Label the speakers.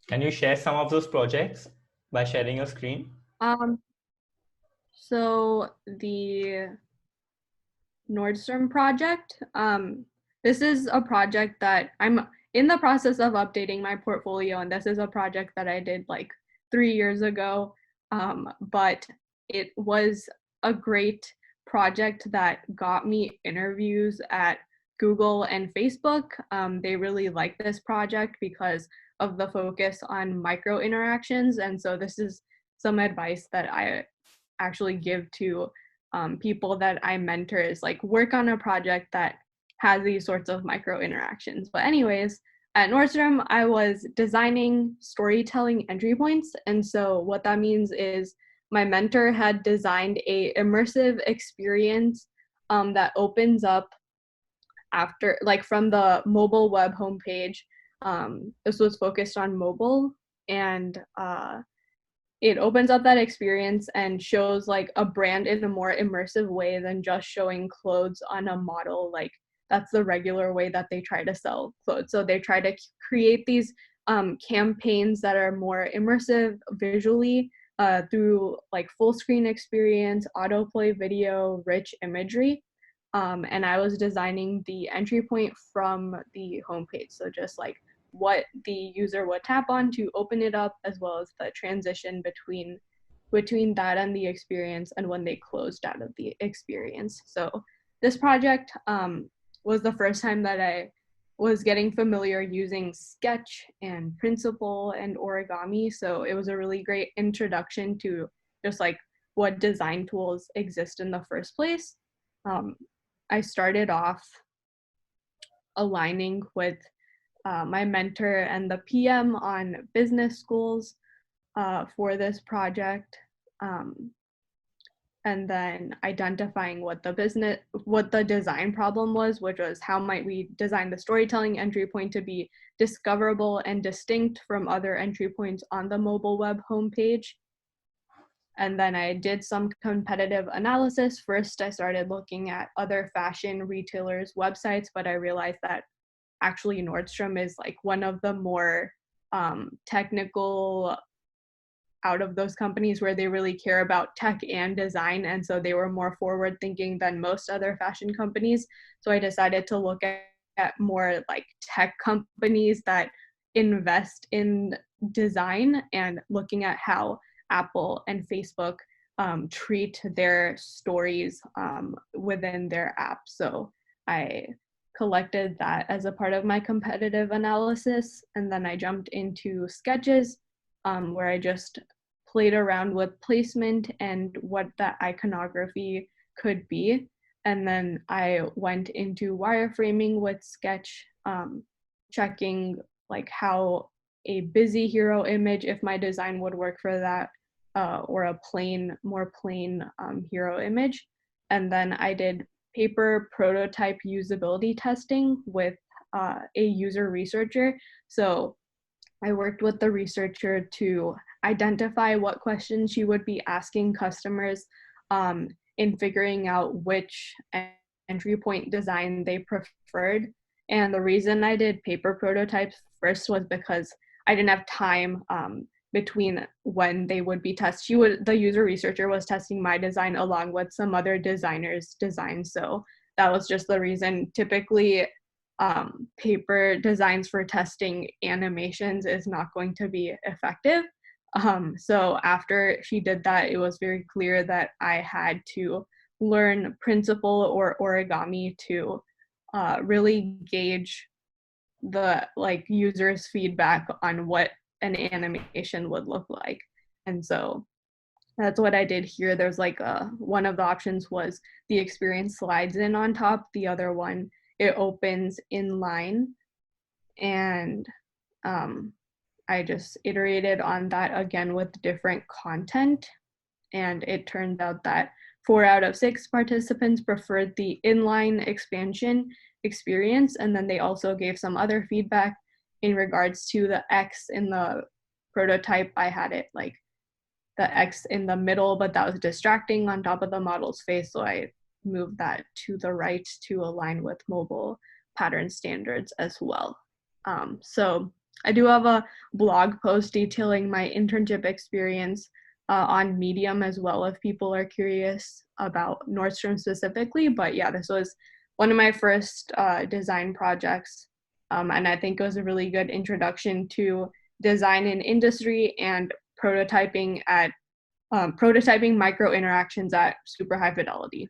Speaker 1: Can you share some of those projects by sharing your screen?
Speaker 2: Um, so the Nordstrom Project, this is a project that I'm in the process of updating my portfolio, and this is a project that I did like 3 years ago. But it was a great project that got me interviews at Google and Facebook. They really liked this project because of the focus on micro interactions. And so this is some advice that I actually give to people that I mentor is like work on a project that has these sorts of micro interactions. But anyways, at Nordstrom, I was designing storytelling entry points. And so what that means is my mentor had designed a immersive experience that opens up after like from the mobile web homepage. This was focused on mobile, and it opens up that experience and shows like a brand in a more immersive way than just showing clothes on a model. Like that's the regular way that they try to sell clothes. So they try to create these campaigns that are more immersive visually through like full screen experience, autoplay video, rich imagery. And I was designing the entry point from the homepage. So just like what the user would tap on to open it up, as well as the transition between that and the experience and when they closed out of the experience. So this project was the first time that I was getting familiar using Sketch and Principle and origami. So it was a really great introduction to just like what design tools exist in the first place. I started off aligning with my mentor and the PM on business schools for this project, and then identifying what the design problem was, which was how might we design the storytelling entry point to be discoverable and distinct from other entry points on the mobile web homepage. And then I did some competitive analysis. First, I started looking at other fashion retailers' websites, but I realized that actually Nordstrom is like one of the more technical out of those companies where they really care about tech and design. And so they were more forward thinking than most other fashion companies. So I decided to look at more like tech companies that invest in design and looking at how Apple and Facebook treat their stories within their app. So I collected that as a part of my competitive analysis. And then I jumped into sketches where I just played around with placement and what that iconography could be. And then I went into wireframing with Sketch, checking like how a busy hero image, if my design would work for that, or a more plain hero image. And then I did paper prototype usability testing with a user researcher. So I worked with the researcher to identify what questions she would be asking customers in figuring out which entry point design they preferred. And the reason I did paper prototypes first was because I didn't have time between when they would be tested. The user researcher was testing my design along with some other designers' designs. So that was just the reason. Typically, paper designs for testing animations is not going to be effective. So after she did that, it was very clear that I had to learn Principle or origami to really gauge the like users' feedback on what an animation would look like. And so that's what I did here. There's like one of the options was the experience slides in on top. The other one, it opens in line. And I just iterated on that again with different content. And it turned out that 4 out of 6 participants preferred the inline expansion experience. And then they also gave some other feedback in regards to the X in the prototype. I had it like the X in the middle, but that was distracting on top of the model's face. So I moved that to the right to align with mobile pattern standards as well. So I do have a blog post detailing my internship experience on Medium as well, if people are curious about Nordstrom specifically. But yeah, this was one of my first design projects. And I think it was a really good introduction to design in industry and prototyping micro interactions at super high fidelity.